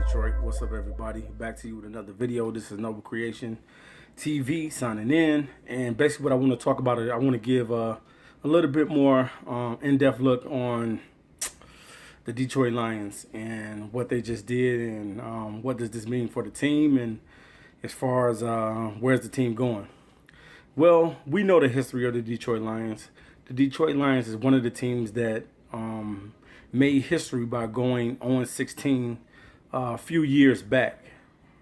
Detroit. What's up, everybody? Back to you with another video. This is Noble Creation TV signing in, and basically what I want to talk about is I want to give a little bit more in-depth look on the Detroit Lions and what they just did, and what does this mean for the team, and as far as where's the team going. Well, we know the history of the Detroit Lions. The Detroit Lions is one of the teams that made history by going 0-16 a few years back.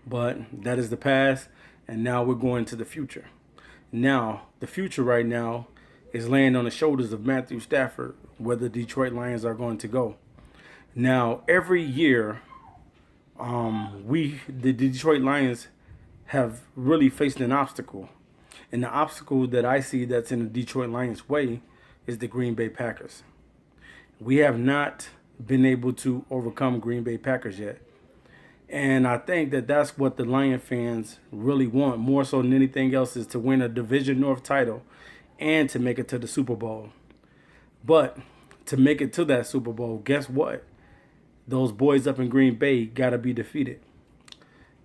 But that is the past, and now we're going to the future. Now, the future right now is laying on the shoulders of Matthew Stafford, where the Detroit Lions are going to go. Now, every year, the Detroit Lions have really faced an obstacle. And the obstacle that I see that's in the Detroit Lions' way is the Green Bay Packers. We have not been able to overcome Green Bay Packers yet. And I think that that's what the Lion fans really want, more so than anything else, is to win a Division North title and to make it to the Super Bowl. But to make it to that Super Bowl, guess what? Those boys up in Green Bay got to be defeated.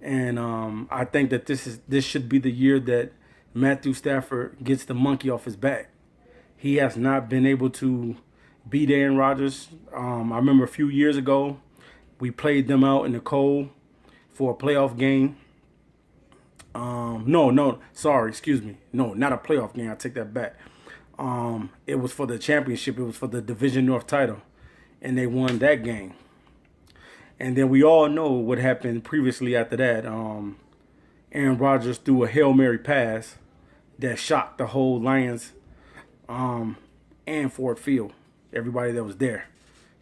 And I think that this should be the year that Matthew Stafford gets the monkey off his back. He has not been able to beat Aaron Rodgers. I remember a few years ago, we played them out in the cold for a playoff game. Excuse me. No, not a playoff game. I take that back. It was for the championship. It was for the Division North title, and they won that game. And then we all know what happened previously after that. Aaron Rodgers threw a Hail Mary pass that shocked the whole Lions and Ford Field. Everybody that was there.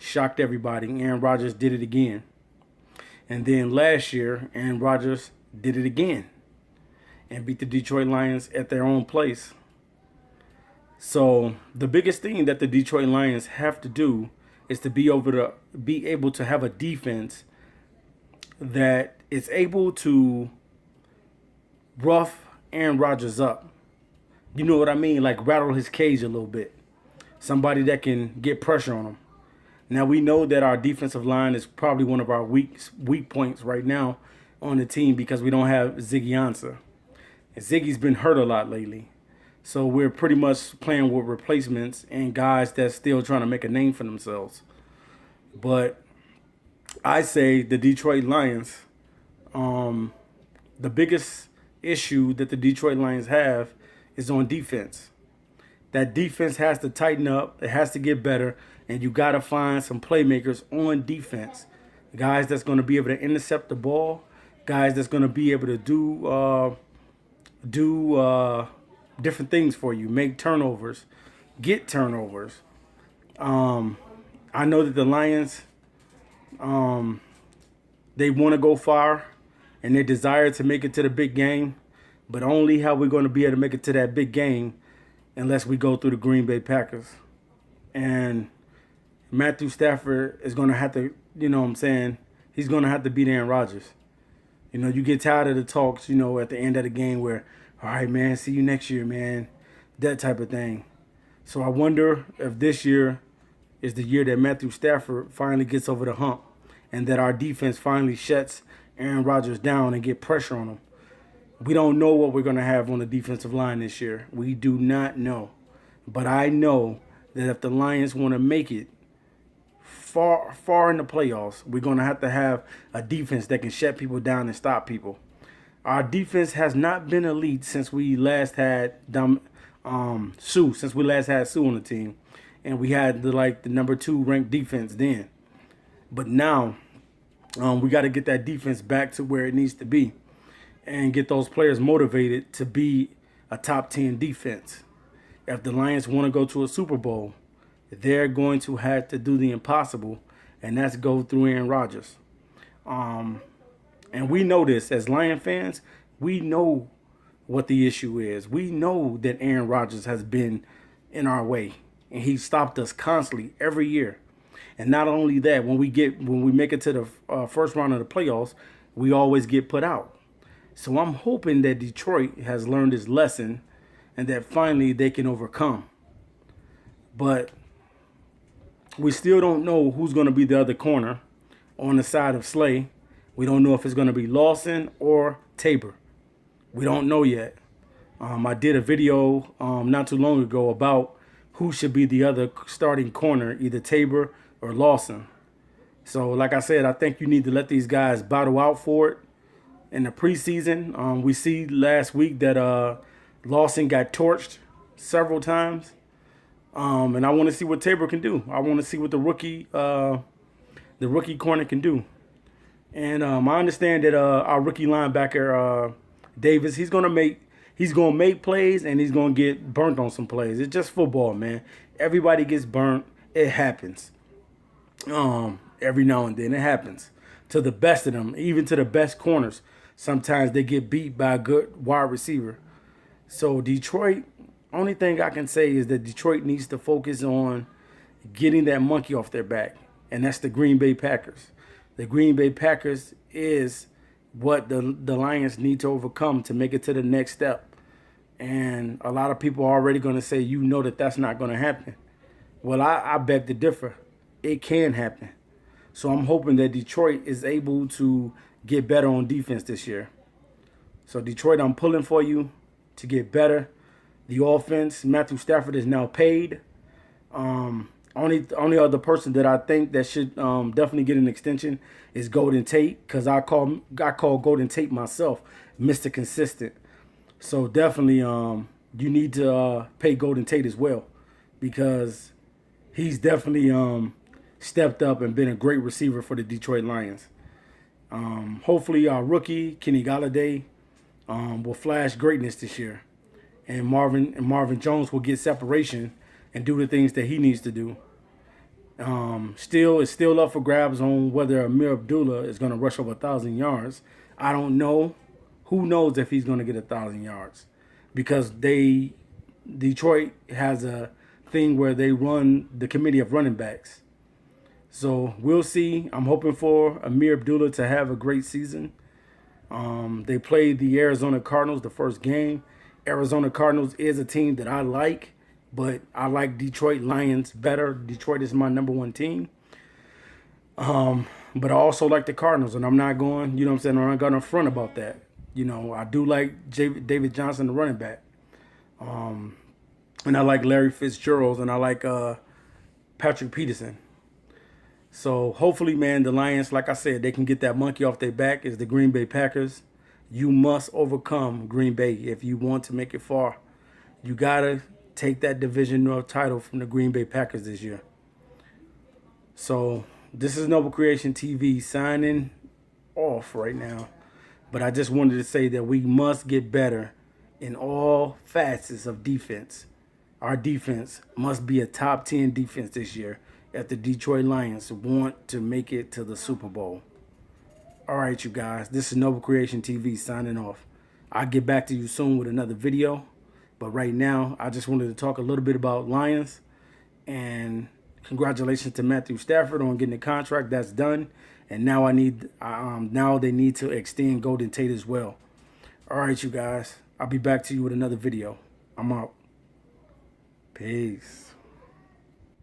Shocked everybody. Aaron Rodgers did it again. And then last year, Aaron Rodgers did it again and beat the Detroit Lions at their own place. So the biggest thing that the Detroit Lions have to do is to be able to have a defense that is able to rough Aaron Rodgers up. You know what I mean? Like rattle his cage a little bit. Somebody that can get pressure on him. Now, we know that our defensive line is probably one of our weak points right now on the team because we don't have Ziggy Ansah. And Ziggy's been hurt a lot lately. So we're pretty much playing with replacements and guys that's still trying to make a name for themselves. But I say the Detroit Lions, the biggest issue that the Detroit Lions have is on defense. That defense has to tighten up. It has to get better. And you got to find some playmakers on defense. Guys that's going to be able to intercept the ball. Guys that's going to be able to do different things for you. Make turnovers. Get turnovers. I know that the Lions, they want to go far. And they desire to make it to the big game. But only how we're going to be able to make it to that big game unless we go through the Green Bay Packers. And Matthew Stafford is going to have to, you know what I'm saying, he's going to have to beat Aaron Rodgers. You know, you get tired of the talks, you know, at the end of the game where, all right, man, see you next year, man, that type of thing. So I wonder if this year is the year that Matthew Stafford finally gets over the hump and that our defense finally shuts Aaron Rodgers down and get pressure on him. We don't know what we're going to have on the defensive line this year. We do not know. But I know that if the Lions want to make it far in the playoffs, we're going to have a defense that can shut people down and stop people. Our defense has not been elite since we last had Sue, since we last had Sue on the team. And we had the number 2 ranked defense then. But now we got to get that defense back to where it needs to be and get those players motivated to be a top 10 defense. If the Lions want to go to a Super Bowl, they're going to have to do the impossible, and that's go through Aaron Rodgers. And we know this as Lion fans. We know what the issue is. We know that Aaron Rodgers has been in our way, and he stopped us constantly every year. And not only that, when we make it to the first round of the playoffs, we always get put out. So I'm hoping that Detroit has learned his lesson and that finally they can overcome. But we still don't know who's going to be the other corner on the side of Slay. We don't know if it's going to be Lawson or Tabor. We don't know yet. I did a video not too long ago about who should be the other starting corner, either Tabor or Lawson. So, like I said, I think you need to let these guys battle out for it in the preseason. We see last week that Lawson got torched several times. And I want to see what Tabor can do. I want to see what the rookie corner can do. And I understand that our rookie linebacker Davis, he's gonna make plays and he's gonna get burnt on some plays. It's just football, man. Everybody gets burnt. It happens. Every now and then it happens to the best of them, even to the best corners. Sometimes they get beat by a good wide receiver. So Detroit, only thing I can say is that Detroit needs to focus on getting that monkey off their back, and that's the Green Bay Packers. The Green Bay Packers is what the Lions need to overcome to make it to the next step. And a lot of people are already going to say, you know, that's not going to happen. Well, I beg to differ. It can happen. So I'm hoping that Detroit is able to get better on defense this year. So Detroit, I'm pulling for you to get better. The offense, Matthew Stafford is now paid. Only other person that I think that should definitely get an extension is Golden Tate, because I call Golden Tate myself Mr. Consistent. So definitely you need to pay Golden Tate as well, because he's definitely stepped up and been a great receiver for the Detroit Lions. Hopefully our rookie Kenny Golladay will flash greatness this year, and Marvin Jones will get separation and do the things that he needs to do. It's still up for grabs on whether Amir Abdullah is going to rush over 1,000 yards. I don't know. Who knows if he's going to get 1,000 yards? Because Detroit has a thing where they run the committee of running backs. So we'll see. I'm hoping for Amir Abdullah to have a great season. They played the Arizona Cardinals the first game. Arizona Cardinals is a team that I like, but I like Detroit Lions better. Detroit is my number one team. But I also like the Cardinals, and I'm not going, I'm saying, I'm not going to front about that. I do like David Johnson, the running back. And I like Larry Fitzgerald, and I like Patrick Peterson. So hopefully, man, the Lions, like I said, they can get that monkey off their back. Is the Green Bay Packers. You must overcome Green Bay if you want to make it far. You got to take that Division North title from the Green Bay Packers this year. So this is Noble Creation TV signing off right now. But I just wanted to say that we must get better in all facets of defense. Our defense must be a top 10 defense this year if the Detroit Lions want to make it to the Super Bowl. All right, you guys, this is Noble Creation TV signing off. I'll get back to you soon with another video. But right now, I just wanted to talk a little bit about Lions. And congratulations to Matthew Stafford on getting the contract. That's done. And now now they need to extend Golden Tate as well. All right, you guys. I'll be back to you with another video. I'm out. Peace.